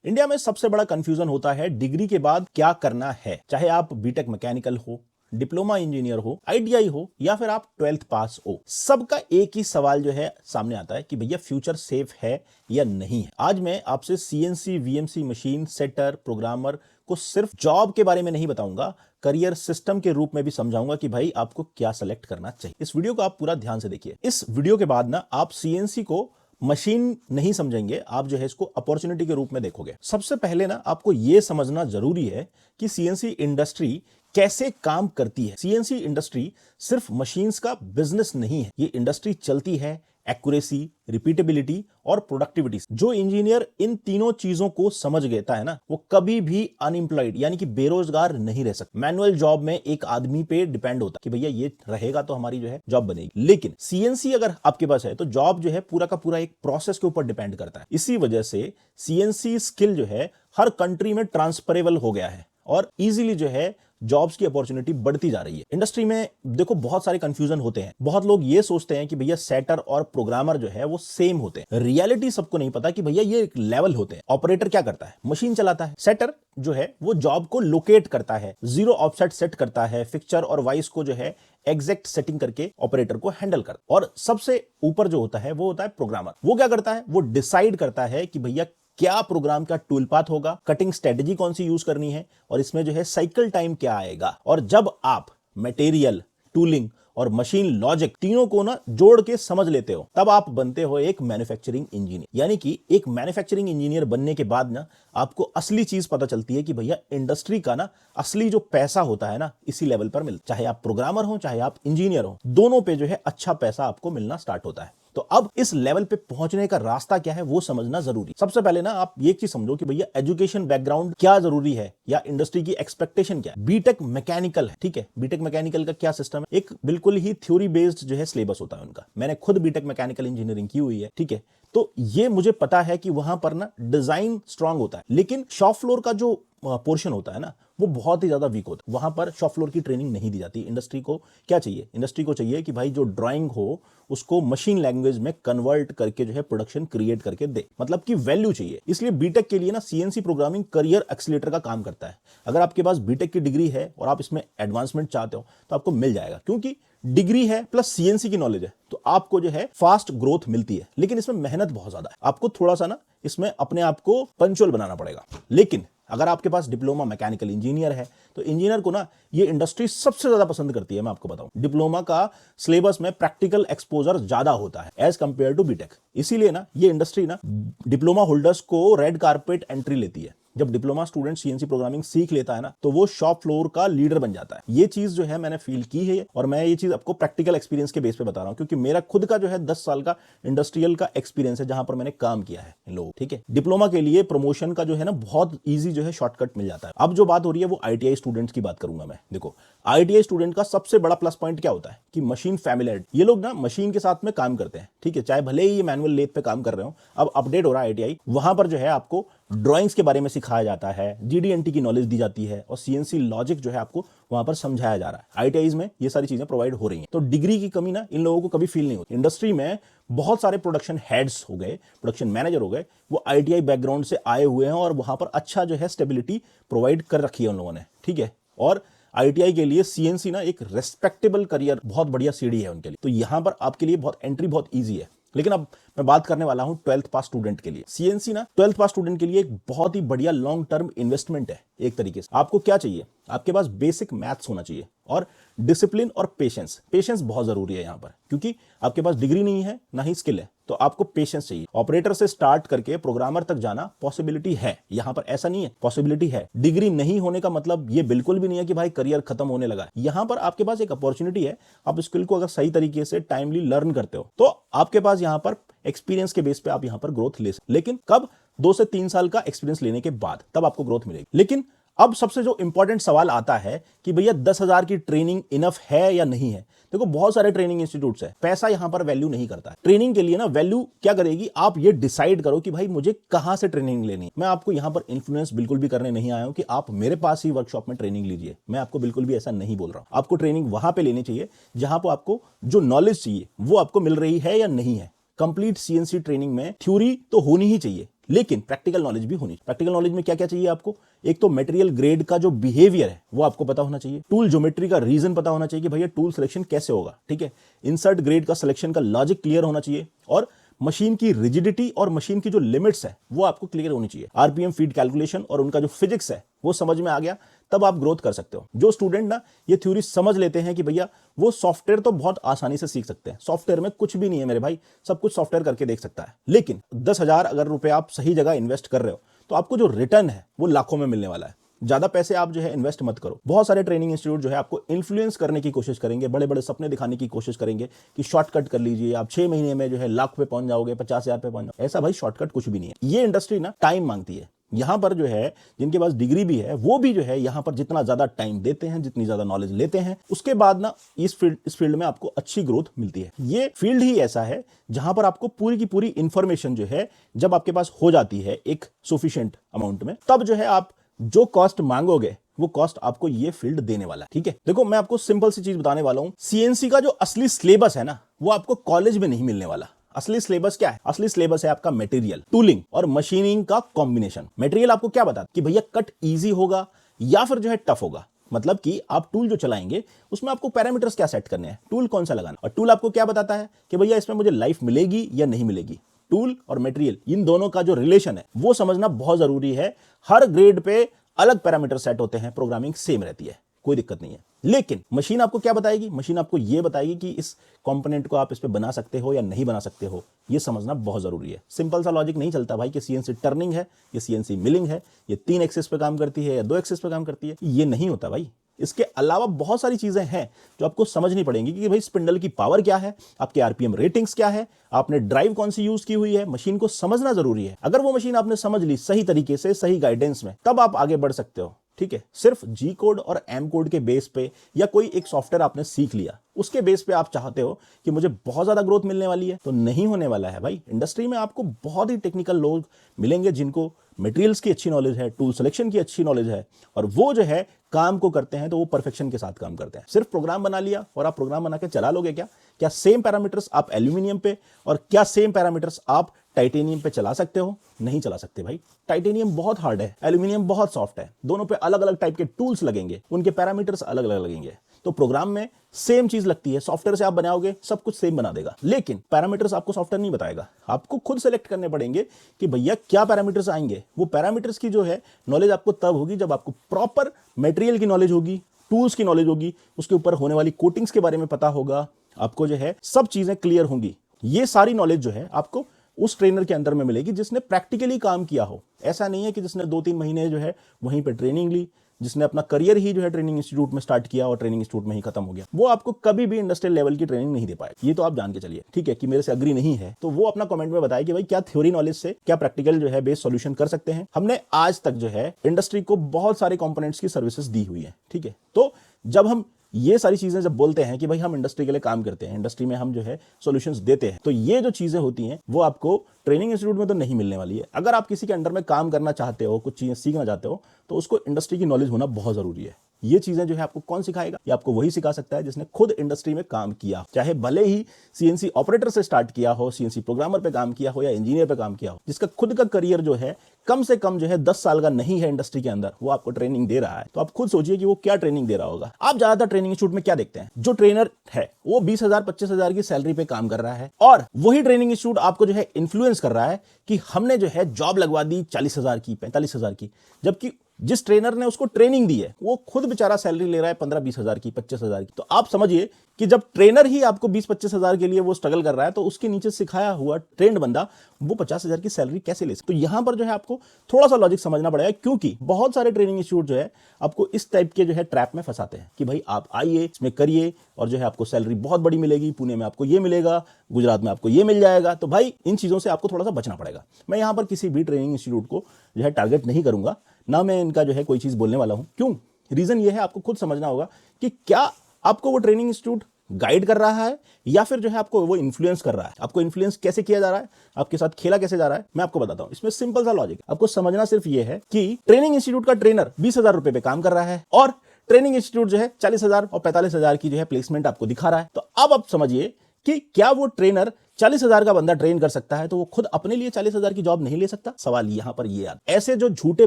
India में सबसे बड़ा कंफ्यूजन होता है डिग्री के बाद क्या करना है, चाहे आप बीटेक मैकेनिकल हो, डिप्लोमा इंजीनियर हो, आईटीआई हो या फिर आप 12th पास हो। सबका एक ही सवाल जो है सामने आता है कि भैया फ्यूचर सेफ है या नहीं है। आज मैं आपसे CNC, VMC machine setter, programmer को सिर्फ जॉब के बारे में नहीं बताऊंगा, करियर सिस्टम के रूप में भी समझाऊंगा कि भाई आपको क्या सेलेक्ट करना चाहिए। इस वीडियो को आप पूरा ध्यान से देखिए। इस वीडियो के बाद ना आप सीएनसी को मशीन नहीं समझेंगे, आप जो है इसको अपॉर्चुनिटी के रूप में देखोगे। सबसे पहले ना आपको यह समझना जरूरी है कि सीएनसी इंडस्ट्री कैसे काम करती है। सीएनसी इंडस्ट्री सिर्फ मशीन्स का बिजनेस नहीं है, ये इंडस्ट्री चलती है एक्यूरेसी, रिपीटेबिलिटी और प्रोडक्टिविटी। जो इंजीनियर इन तीनों चीजों को समझ लेता है ना, वो कभी भी अनएम्प्लॉयड यानी कि बेरोजगार नहीं रह सकता। मैनुअल जॉब में एक आदमी पे डिपेंड होता है कि भैया ये रहेगा तो हमारी जो है जॉब बनेगी, लेकिन सीएनसी अगर आपके पास है तो जॉब जो है पूरा का पूरा एक प्रोसेस के ऊपर डिपेंड करता है। इसी वजह से सीएनसी स्किल जो है हर कंट्री में ट्रांसफरेबल हो गया है और इजीली जो है जॉब्स की अपॉर्चुनिटी बढ़ती जा रही है। इंडस्ट्री में देखो बहुत सारे कंफ्यूजन होते हैं। बहुत लोग ये सोचते हैं कि भैया सेटर और प्रोग्रामर जो है वो सेम होते हैं। रियलिटी सबको नहीं पता कि भैया ये एक लेवल होते हैं। ऑपरेटर क्या करता है? मशीन चलाता है। सेटर जो है वो जॉब को लोकेट करता है, जीरो ऑफसेट सेट करता है, फिक्सचर और वाइस को जो है एग्जैक्ट सेटिंग करके ऑपरेटर को हैंडल करता है। और सबसे ऊपर जो होता है वो होता है प्रोग्रामर। वो क्या करता है? वो डिसाइड करता है कि भैया क्या प्रोग्राम का टूल पाथ होगा, कटिंग स्ट्रेटजी कौन सी यूज करनी है और इसमें जो है साइकिल टाइम क्या आएगा। और जब आप मटेरियल, टूलिंग और मशीन लॉजिक तीनों को ना जोड़ के समझ लेते हो, तब आप बनते हो एक मैन्युफैक्चरिंग इंजीनियर। यानी कि एक मैन्युफैक्चरिंग इंजीनियर बनने के बाद ना आपको असली चीज पता चलती है कि भैया इंडस्ट्री का ना असली जो पैसा होता है ना इसी लेवल पर मिलता है। चाहे आप प्रोग्रामर हो चाहे आप इंजीनियर हो, दोनों पे जो है अच्छा पैसा आपको मिलना स्टार्ट होता है। तो अब इस लेवल पे पहुंचने का रास्ता क्या है वो समझना जरूरी। सबसे पहले ना आप ये चीज समझो कि भैया एजुकेशन बैकग्राउंड क्या जरूरी है या इंडस्ट्री की एक्सपेक्टेशन क्या है। बीटेक मैकेनिकल है, ठीक है। बीटेक मैकेनिकल का क्या सिस्टम है? एक बिल्कुल ही थ्योरी बेस्ड जो है सिलेबस होता है उनका। मैंने खुद बीटेक मैकेनिकल इंजीनियरिंग की हुई है, ठीक है। तो ये मुझे पता है कि वहां पर ना डिजाइन स्ट्रांग होता है, लेकिन शॉप फ्लोर का जो पोर्शन होता है ना वो बहुत ही ज्यादा वीक होता है। वहां पर शॉप फ्लोर की ट्रेनिंग नहीं दी जाती। इंडस्ट्री को क्या चाहिए? इंडस्ट्री को चाहिए कि भाई जो ड्राइंग हो उसको मशीन लैंग्वेज में कन्वर्ट करके जो है प्रोडक्शन क्रिएट करके दे, मतलब कि वैल्यू चाहिए। इसलिए बीटेक के लिए ना सीएनसी प्रोग्रामिंग करियर एक्सीलेटर का काम करता है। अगर आपके पास बीटेक की डिग्री है और आप इसमें एडवांसमेंट चाहते हो तो आपको मिल जाएगा, क्योंकि डिग्री है प्लस सीएनसी की नॉलेज है तो आपको जो है फास्ट ग्रोथ मिलती है। लेकिन इसमें मेहनत बहुत ज्यादा है, आपको थोड़ा सा ना इसमें अपने आप को पंचुअल बनाना पड़ेगा। लेकिन अगर आपके पास डिप्लोमा मैकेनिकल इंजीनियर है तो इंजीनियर को ना ये इंडस्ट्री सबसे ज्यादा पसंद करती है। मैं आपको बताऊं, डिप्लोमा का सिलेबस में प्रैक्टिकल एक्सपोजर ज्यादा होता है एज कंपेयर टू बीटेक। इसीलिए ना ये इंडस्ट्री ना डिप्लोमा होल्डर्स को रेड कारपेट एंट्री लेती है। जब डिप्लोमा स्टूडेंट सीएनसी प्रोग्रामिंग सीख लेता है ना तो वो शॉप फ्लोर का लीडर बन जाता है। ये चीज जो है मैंने फील की है और मैं ये चीज आपको प्रैक्टिकल एक्सपीरियंस के बेस पे बता रहा हूं, क्योंकि मेरा खुद का जो है 10 साल का इंडस्ट्रियल का एक्सपीरियंस है जहां पर मैंने काम किया है इन लोगों, ठीक है। डिप्लोमा के लिए प्रमोशन का जो है ना बहुत ईजी जो है शॉर्टकट मिल जाता है। अब जो बात हो रही है वो आईटीआई स्टूडेंट्स की बात करूंगा मैं। देखो, आईटीआई स्टूडेंट का सबसे बड़ा प्लस पॉइंट क्या होता है कि मशीन फैमिलियरिटी। ये लोग ना मशीन के साथ में काम करते हैं, ठीक है। चाहे भले ही ये मैनुअल लेथ पे काम कर रहे हो, अब अपडेट हो रहा है आईटीआई, वहां पर जो है आपको ड्राइंग्स के बारे में सिखाया जाता है, जीडीएनटी की नॉलेज दी जाती है और सीएनसी लॉजिक जो है आपको वहां पर समझाया जा रहा है। आईटीआईज में ये सारी चीजें प्रोवाइड हो रही हैं। तो डिग्री की कमी ना इन लोगों को कभी फील नहीं होती। इंडस्ट्री में बहुत सारे प्रोडक्शन हेड्स हो गए, प्रोडक्शन मैनेजर हो गए, वो आईटीआई बैकग्राउंड से आए हुए हैं और वहां पर अच्छा जो है स्टेबिलिटी प्रोवाइड कर रखी है उन लोगों ने, ठीक है। और आईटीआई के लिए सीएनसी ना एक रेस्पेक्टेबल करियर, बहुत बढ़िया सीढ़ी है उनके लिए। तो यहां पर आपके लिए बहुत एंट्री बहुत ईजी है। लेकिन अब मैं बात करने वाला हूं 12th पास स्टूडेंट के लिए। सीएनसी ना 12th पास स्टूडेंट के लिए एक बहुत ही बढ़िया लॉन्ग टर्म इन्वेस्टमेंट है। एक तरीके से आपको क्या चाहिए? आपके पास बेसिक मैथ्स होना चाहिए और डिसिप्लिन और पेशेंस। पेशेंस बहुत जरूरी है यहां पर, क्योंकि आपके पास डिग्री नहीं है ना ही स्किल है, तो आपको पेशेंस चाहिए। ऑपरेटर से स्टार्ट करके प्रोग्रामर तक जाना पॉसिबिलिटी है, यहां पर ऐसा नहीं है, पॉसिबिलिटी है। डिग्री नहीं होने का मतलब ये बिल्कुल भी नहीं है कि भाई करियर खत्म होने लगा। यहां पर आपके पास एक अपॉर्चुनिटी है, आप स्किल को अगर सही तरीके से टाइमली लर्न करते हो तो आपके पास यहां पर एक्सपीरियंस के बेस पे आप यहां पर ग्रोथ ले सकते। लेकिन कब? 2 से 3 साल का एक्सपीरियंस लेने के बाद तब आपको ग्रोथ मिलेगी। लेकिन अब सबसे जो इंपॉर्टेंट सवाल आता है कि भैया 10,000 की ट्रेनिंग इनफ है या नहीं है। देखो, बहुत सारे ट्रेनिंग इंस्टीट्यूट्स है, पैसा यहां पर वैल्यू नहीं करता है। ट्रेनिंग के लिए ना वैल्यू क्या करेगी, आप ये डिसाइड करो कि भाई मुझे कहां से ट्रेनिंग लेनी है। मैं आपको यहां पर इन्फ्लुएंस बिल्कुल भी करने नहीं आया हूं कि आप मेरे पास ही वर्कशॉप में ट्रेनिंग लीजिए। मैं आपको बिल्कुल भी ऐसा नहीं बोल रहा हूं। आपको ट्रेनिंग वहां पर लेनी चाहिए जहां पर आपको जो नॉलेज चाहिए वो आपको मिल रही है या नहीं है। कंप्लीट सीएनसी ट्रेनिंग में थ्योरी तो होनी ही चाहिए, लेकिन प्रैक्टिकल नॉलेज भी होनी चाहिए। प्रैक्टिकल नॉलेज में क्या क्या चाहिए आपको? एक तो मटेरियल ग्रेड का जो बिहेवियर है वो आपको पता होना चाहिए। टूल ज्योमेट्री का रीजन पता होना चाहिए कि भैया टूल सिलेक्शन कैसे होगा, ठीक है। इंसर्ट ग्रेड का सिलेक्शन का लॉजिक क्लियर होना चाहिए और मशीन की रिजिडिटी और मशीन की जो लिमिट्स है वो आपको क्लियर होनी चाहिए। आरपीएम फीड कैलकुलेशन और उनका जो फिजिक्स है वो समझ में आ गया, तब आप ग्रोथ कर सकते हो। जो स्टूडेंट ना ये थ्योरी समझ लेते हैं कि भैया वो सॉफ्टवेयर तो बहुत आसानी से सीख सकते हैं, सॉफ्टवेयर में कुछ भी नहीं है मेरे भाई, सब कुछ सॉफ्टवेयर करके देख सकता है, लेकिन 10,000 अगर रुपए आप सही जगह इन्वेस्ट कर रहे हो तो आपको जो रिटर्न है वो लाखों में मिलने वाला है। ज्यादा पैसे आप जो है इन्वेस्ट मत करो। बहुत सारे ट्रेनिंग इंस्टीट्यूट जो है आपको इन्फ्लुएंस करने की कोशिश करेंगे, बड़े बड़े सपने दिखाने की कोशिश करेंगे कि शॉर्टकट कर लीजिए, आप 6 महीने में जो है लाख पे पहुंच जाओगे, 50,000 पे पहुंच जाओगे। ऐसा भाई शॉर्टकट कुछ भी नहीं है। ये इंडस्ट्री ना टाइम मांगती है। यहां पर जो है जिनके पास डिग्री भी है वो भी जो है यहां पर जितना ज्यादा टाइम देते हैं, जितनी ज्यादा नॉलेज लेते हैं, उसके बाद ना इस फील्ड में आपको अच्छी ग्रोथ मिलती है। ये फील्ड ही ऐसा है जहां पर आपको पूरी की पूरी इंफॉर्मेशन जो है जब आपके पास हो जाती है एक सफिशिएंट अमाउंट में, तब जो है आप जो कॉस्ट मांगोगे वो कॉस्ट आपको ये फील्ड देने वाला है, ठीक है। देखो मैं आपको सिंपल सी चीज बताने वाला हूं। सीएनसी का जो असली सिलेबस है ना वो आपको कॉलेज में नहीं मिलने वाला। असली सिलेबस क्या है? असली सिलेबस है आपका मटेरियल, टूलिंग और मशीनिंग का कॉम्बिनेशन। मटेरियल आपको क्या बताता कि भैया कट इजी होगा या फिर जो है टफ होगा, मतलब कि आप टूल जो चलाएंगे उसमें आपको पैरामीटर्स क्या सेट करने हैं, टूल कौन सा लगाना, और टूल आपको क्या बताता है कि भैया इसमें मुझे लाइफ मिलेगी या नहीं मिलेगी। टूल और मटेरियल इन दोनों का जो रिलेशन है वो समझना बहुत जरूरी है। हर ग्रेड पे अलग पैरामीटर सेट होते हैं, प्रोग्रामिंग सेम रहती है, कोई दिक्कत नहीं है। लेकिन मशीन आपको क्या बताएगी? मशीन आपको यह बताएगी कि इस कंपोनेंट को आप इस पे बना सकते हो या नहीं बना सकते हो। यह समझना बहुत जरूरी है। सिंपल सा लॉजिक नहीं चलता भाई कि सीएनसी टर्निंग है, ये सीएनसी मिलिंग है, ये 3 एक्सिस पे काम करती है या 2 एक्सिस पे काम करती है, ये नहीं होता भाई। इसके अलावा बहुत सारी चीजें हैं जो आपको समझनी पड़ेंगी कि भाई स्पिंडल की पावर क्या है, आपके आरपीएम रेटिंग्स क्या है, आपने ड्राइव कौन सी यूज की हुई है। मशीन को समझना जरूरी है। अगर वो मशीन आपने समझ ली सही तरीके से, सही गाइडेंस में, तब आप आगे बढ़ सकते हो, ठीक है। सिर्फ जी कोड और एम कोड के बेस पे या कोई एक सॉफ्टवेयर आपने सीख लिया उसके बेस पे आप चाहते हो कि मुझे बहुत ज्यादा ग्रोथ मिलने वाली है, तो नहीं होने वाला है भाई। इंडस्ट्री में आपको बहुत ही टेक्निकल लोग मिलेंगे जिनको मटेरियल्स की अच्छी नॉलेज है, टूल सिलेक्शन की अच्छी नॉलेज है, और वो जो है काम को करते हैं तो वो परफेक्शन के साथ काम करते हैं। सिर्फ प्रोग्राम बना लिया और आप प्रोग्राम बना के चला लोगे क्या? क्या सेम पैरामीटर्स आप एल्यूमिनियम पे और क्या सेम पैरामीटर्स आप टाइटेनियम पे चला सकते हो? नहीं चला सकते भाई। टाइटेनियम बहुत हार्ड है, एल्यूमिनियम बहुत सॉफ्ट है, दोनों पे अलग अलग टाइप के टूल्स लगेंगे, उनके पैरामीटर्स अलग अलग लगेंगे। तो प्रोग्राम में सेम चीज लगती है, सॉफ्टवेयर से आप बनाओगे सब कुछ सेम बना देगा, लेकिन पैरामीटर्स आपको सॉफ्टवेयर नहीं बताएगा। आपको खुद सेलेक्ट करने पड़ेंगे कि भैया क्या पैरामीटर्स आएंगे। वो पैरामीटर्स की जो है नॉलेज आपको तब होगी जब आपको प्रॉपर मटेरियल की नॉलेज होगी, टूल्स की नॉलेज होगी, उसके ऊपर होने वाली कोटिंग्स के बारे में पता होगा, आपको जो है सब चीजें क्लियर होंगी। ये सारी नॉलेज जो है आपको उस ट्रेनर के अंदर में मिलेगी जिसने प्रैक्टिकली काम किया हो। ऐसा नहीं है कि जिसने 2-3 महीने जो है वहीं पे ट्रेनिंग ली, जिसने अपना करियर ही जो है ट्रेनिंग इंस्टीट्यूट में स्टार्ट किया और ट्रेनिंग इंस्टीट्यूट में ही खत्म हो गया, वो आपको कभी भी इंडस्ट्रियल लेवल की ट्रेनिंग नहीं दे पाए। ये तो आप जान के चलिए, ठीक है। कि मेरे से अग्री नहीं है तो वो अपना कमेंट में बताए कि भाई क्या थ्योरी नॉलेज से क्या प्रैक्टिकल जो है बेस्ड सॉल्यूशन कर सकते हैं। हमने आज तक जो है इंडस्ट्री को बहुत सारे कंपोनेंट्स की सर्विसेज दी हुई है, ठीक है। तो जब हम ये सारी चीजें जब बोलते हैं कि भाई हम इंडस्ट्री के लिए काम करते हैं, इंडस्ट्री में हम जो है सॉल्यूशंस देते हैं, तो ये जो चीजें होती हैं वो आपको ट्रेनिंग इंस्टीट्यूट में तो नहीं मिलने वाली है। अगर आप किसी के अंडर में काम करना चाहते हो, कुछ चीजें सीखना चाहते हो, तो उसको इंडस्ट्री की नॉलेज होना बहुत जरूरी है। ये चीजें जो है आपको कौन सिखाएगा? ये आपको वही सिखा सकता है जिसने खुद इंडस्ट्री में काम किया, चाहे भले ही सीएनसी ऑपरेटर से स्टार्ट किया हो, सीएनसी प्रोग्रामर पे काम किया हो या इंजीनियर पे काम किया हो, जिसका खुद का करियर जो है कम से कम जो है 10 साल का नहीं है इंडस्ट्री के अंदर, वो आपको ट्रेनिंग दे रहा है। तो आप खुद सोचिए कि वो क्या ट्रेनिंग दे रहा होगा। आप ज्यादातर ट्रेनिंग इंस्टीट्यूट में क्या देखते हैं? जो ट्रेनर है वो 20,000 25,000 की सैलरी पे काम कर रहा है, और वही ट्रेनिंग इंस्टीट्यूट आपको जो है इन्फ्लुएंस कर रहा है कि हमने जो है जॉब लगवा दी 40,000 की, 45,000 की, जबकि जिस ट्रेनर ने उसको ट्रेनिंग दी है वो खुद बेचारा सैलरी ले रहा है 15-20,000 की, 25,000 की। तो आप समझिए कि जब ट्रेनर ही आपको 20-25,000 के लिए वो स्ट्रगल कर रहा है, तो उसके नीचे सिखाया हुआ ट्रेंड बंदा वो 50,000 की सैलरी कैसे ले सकता? तो यहां पर जो है आपको थोड़ा सा लॉजिक समझना पड़ेगा, क्योंकि बहुत सारे ट्रेनिंग इंस्टीट्यूट जो है आपको इस टाइप के जो है ट्रैप में फंसाते हैं कि भाई आप आइए, इसमें करिए और जो है आपको सैलरी बहुत बड़ी मिलेगी, पुणे में आपको ये मिलेगा, गुजरात में आपको ये मिल जाएगा। तो भाई इन चीजों से आपको थोड़ा सा बचना पड़ेगा। मैं यहां पर किसी भी ट्रेनिंग इंस्टीट्यूट को जो है टारगेट नहीं करूंगा, ना मैं इनका जो है कोई चीज बोलने वाला हूं। क्यों? रीजन ये है, आपको खुद समझना होगा कि क्या आपको वो ट्रेनिंग इंस्टीट्यूट गाइड कर रहा है या फिर जो है आपको वो इन्फ्लुएंस कर रहा है। आपको इन्फ्लुएंस कैसे किया जा रहा है, आपके साथ खेला कैसे जा रहा है, मैं आपको बताता हूं। इसमें सिंपल सा लॉजिक आपको समझना सिर्फ ये है कि ट्रेनिंग इंस्टीट्यूट का ट्रेनर 20,000 रुपए पे काम कर रहा है और ट्रेनिंग इंस्टीट्यूट जो है 40,000 और 45,000 की जो है प्लेसमेंट आपको दिखा रहा है। तो अब आप समझिए कि क्या वो ट्रेनर 40,000 का बंदा ट्रेन कर सकता है तो वो खुद अपने लिए 40,000 की जॉब नहीं ले सकता? सवाल यहां पर ये आता। ऐसे जो झूठे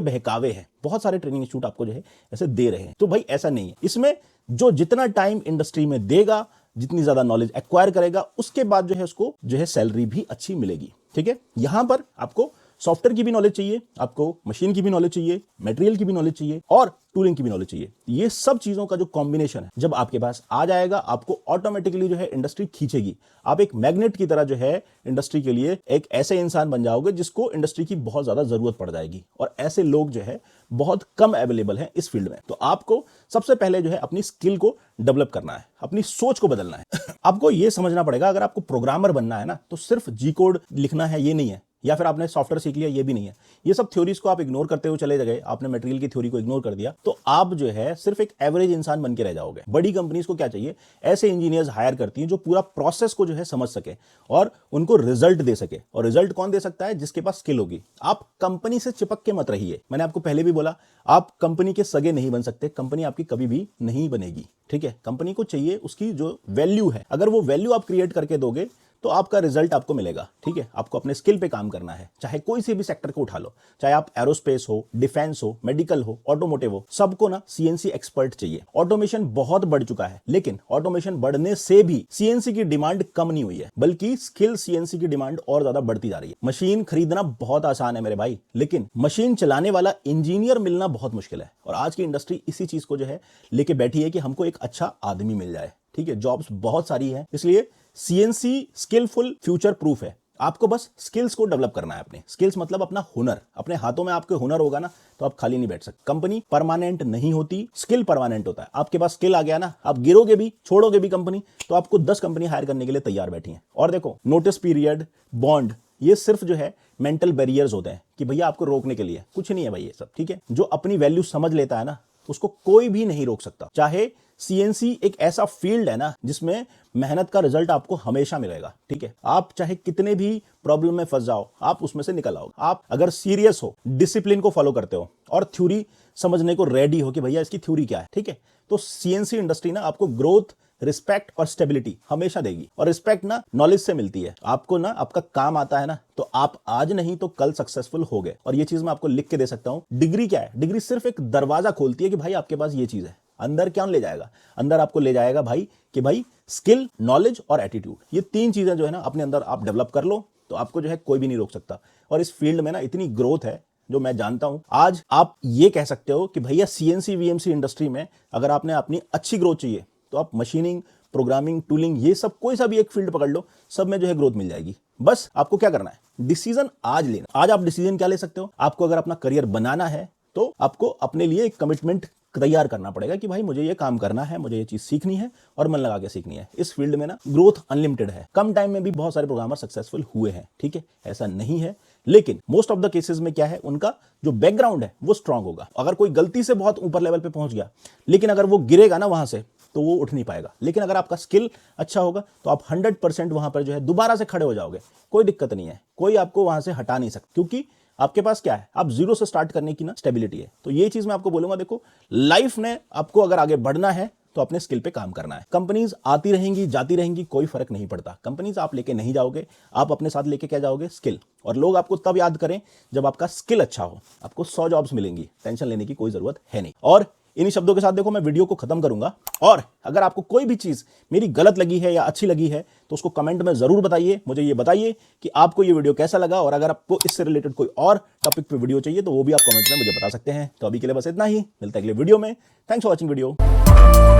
बहकावे हैं, बहुत सारे ट्रेनिंग इंस्टीट्यूट आपको जो है ऐसे दे रहे हैं, तो भाई ऐसा नहीं है। इसमें जो जितना टाइम इंडस्ट्री में देगा, जितनी ज्यादा नॉलेज एक्वायर करेगा, उसके बाद जो है उसको जो है सैलरी भी अच्छी मिलेगी। ठीक है, यहां पर आपको सॉफ्टवेयर की भी नॉलेज चाहिए, आपको मशीन की भी नॉलेज चाहिए, मटेरियल की भी नॉलेज चाहिए और टूलिंग की भी नॉलेज चाहिए। ये सब चीजों का जो कॉम्बिनेशन है जब आपके पास आ जाएगा, आपको ऑटोमेटिकली जो है इंडस्ट्री खींचेगी। आप एक मैग्नेट की तरह जो है इंडस्ट्री के लिए एक ऐसे इंसान बन जाओगे जिसको इंडस्ट्री की बहुत ज्यादा जरूरत पड़ जाएगी, और ऐसे लोग जो है बहुत कम अवेलेबल हैं इस फील्ड में। तो आपको सबसे पहले जो है अपनी स्किल को डेवलप करना है, अपनी सोच को बदलना है। आपको यह समझना पड़ेगा, अगर आपको प्रोग्रामर बनना है ना, तो सिर्फ जी कोड लिखना है ये नहीं है, या फिर आपने सॉफ्टवेयर सीख लिया ये भी नहीं है। ये सब थ्योरीज को आप इग्नोर करते हुए चले गए, आपने मटेरियल की थ्योरी को इग्नोर कर दिया, तो आप जो है सिर्फ एक एवरेज इंसान बन के रह जाओगे। बड़ी कंपनीज को क्या चाहिए? ऐसे इंजीनियर्स हायर करती हैं जो पूरा प्रोसेस को जो है समझ सके और उनको रिजल्ट दे सके। और रिजल्ट कौन दे सकता है? जिसके पास स्किल होगी। आप कंपनी से चिपक के मत रहिए। मैंने आपको पहले भी बोला, आप कंपनी के सगे नहीं बन सकते, कंपनी आपकी कभी भी नहीं बनेगी। ठीक है, कंपनी को चाहिए उसकी जो वैल्यू है, अगर वो वैल्यू आप क्रिएट करके दोगे तो आपका रिजल्ट आपको मिलेगा। ठीक है, आपको अपने स्किल पे काम करना है, चाहे कोई सी भी सेक्टर को उठा लो, चाहे आप एरोस्पेस हो, डिफेंस हो, मेडिकल हो, ऑटोमोटिव हो, सबको ना सीएनसी एक्सपर्ट चाहिए। ऑटोमेशन बहुत बढ़ चुका है, लेकिन ऑटोमेशन बढ़ने से भी सीएनसी की डिमांड कम नहीं हुई है, बल्कि स्किल सीएनसी की डिमांड और ज्यादा बढ़ती जा रही है। मशीन खरीदना बहुत आसान है मेरे भाई, लेकिन मशीन चलाने वाला इंजीनियर मिलना बहुत मुश्किल है। और आज की इंडस्ट्री इसी चीज को जो है लेके बैठी है कि हमको एक अच्छा आदमी मिल जाए। ठीक है, जॉब्स बहुत सारी है, इसलिए सीएनसी स्किलफुल फ्यूचर प्रूफ है। आपको बस स्किल्स को डेवलप करना है। अपने स्किल्स मतलब अपना हुनर, अपने हाथों में आपके हुनर होगा ना, तो आप खाली नहीं बैठ सकते। कंपनी परमानेंट नहीं होती, स्किल परमानेंट होता है। आपके पास स्किल आ गया ना, आप गिरोगे भी, छोड़ोगे भी कंपनी, तो आपको 10 कंपनी हायर करने के लिए तैयार बैठी है। और देखो, नोटिस पीरियड, बॉन्ड, ये सिर्फ जो है मेंटल बैरियर्स होते हैं कि भैया आपको रोकने के लिए, कुछ नहीं है भाई ये सब। ठीक है, जो अपनी वैल्यू समझ लेता है ना, उसको कोई भी नहीं रोक सकता। चाहे सीएनसी एक ऐसा फील्ड है ना जिसमें मेहनत का रिजल्ट आपको हमेशा मिलेगा। ठीक है, आप चाहे कितने भी प्रॉब्लम में फंस जाओ, आप उसमें से निकल आओगे। आप अगर सीरियस हो, डिसिप्लिन को फॉलो करते हो और थ्योरी समझने को रेडी हो कि भैया इसकी थ्योरी क्या है, ठीक है, तो सीएनसी इंडस्ट्री ना आपको ग्रोथ, रिस्पेक्ट और स्टेबिलिटी हमेशा देगी। और रिस्पेक्ट ना नॉलेज से मिलती है। आपको ना आपका काम आता है ना, तो आप आज नहीं तो कल सक्सेसफुल हो गए। और ये चीज मैं आपको लिख के दे सकता हूं। डिग्री क्या है? डिग्री सिर्फ एक दरवाजा खोलती है कि भाई आपके पास ये चीज है। अंदर क्या ले जाएगा? अंदर आपको ले जाएगा भाई कि भाई स्किल, नॉलेज और एटीट्यूड, ये 3 चीजें जो है ना अपने अंदर आप डेवलप कर लो, तो आपको जो है कोई भी नहीं रोक सकता। और इस फील्ड में ना इतनी ग्रोथ है जो मैं जानता हूं। आज आप ये कह सकते हो कि भैया सीएनसी वीएमसी इंडस्ट्री में अगर आपने अपनी अच्छी ग्रोथ चाहिए तो आप मशीनिंग, प्रोग्रामिंग, टूलिंग, ये सब कोई सा भी एक फील्ड पकड़ लो, सब में जो है ग्रोथ मिल जाएगी। बस आपको क्या करना है? डिसीजन आज लेना। आज आप डिसीजन क्या ले सकते हो? आपको अगर अपना करियर बनाना है तो आपको अपने लिए एक कमिटमेंट तैयार करना पड़ेगा कि भाई मुझे ये काम करना है, मुझे ये चीज सीखनी है और मन लगा के सीखनी है। इस फील्ड में ना ग्रोथ अनलिमिटेड है। कम टाइम में भी बहुत सारे प्रोग्रामर सक्सेसफुल हुए हैं। ठीक है, ऐसा नहीं है, लेकिन मोस्ट ऑफ द केसेस में क्या है, उनका जो बैकग्राउंड है वो स्ट्रांग होगा। अगर कोई गलती से बहुत ऊपर लेवल पे पहुंच गया, लेकिन अगर वो गिरेगा ना वहां से, तो वो उठ नहीं पाएगा। लेकिन अगर आपका स्किल अच्छा होगा तो आप 100% वहां पर जो है दोबारा से खड़े हो जाओगे। कोई दिक्कत नहीं है, कोई आपको वहां से हटा नहीं सकता, क्योंकि आपके पास क्या है, आप जीरो से स्टार्ट करने की ना स्टेबिलिटी है। तो ये चीज मैं आपको बोलूंगा, देखो लाइफ में आपको अगर आगे बढ़ना है तो अपने स्किल पे काम करना है। कंपनीज आती रहेंगी, जाती रहेंगी, कोई फर्क नहीं पड़ता। कंपनीज आप लेके नहीं जाओगे, आप अपने साथ लेके क्या जाओगे? स्किल। और लोग आपको तब याद करें जब आपका स्किल अच्छा हो। आपको 100 जॉब्स मिलेंगी, टेंशन लेने की कोई जरूरत है नहीं। और इन्हीं शब्दों के साथ देखो मैं वीडियो को खत्म करूंगा। और अगर आपको कोई भी चीज मेरी गलत लगी है या अच्छी लगी है तो उसको कमेंट में जरूर बताइए। मुझे ये बताइए कि आपको ये वीडियो कैसा लगा, और अगर आपको इससे रिलेटेड कोई और टॉपिक पे वीडियो चाहिए तो वो भी आप कमेंट में मुझे बता सकते हैं। तो अभी के लिए बस इतना ही, मिलता है अगले वीडियो में। Thanks for watching video.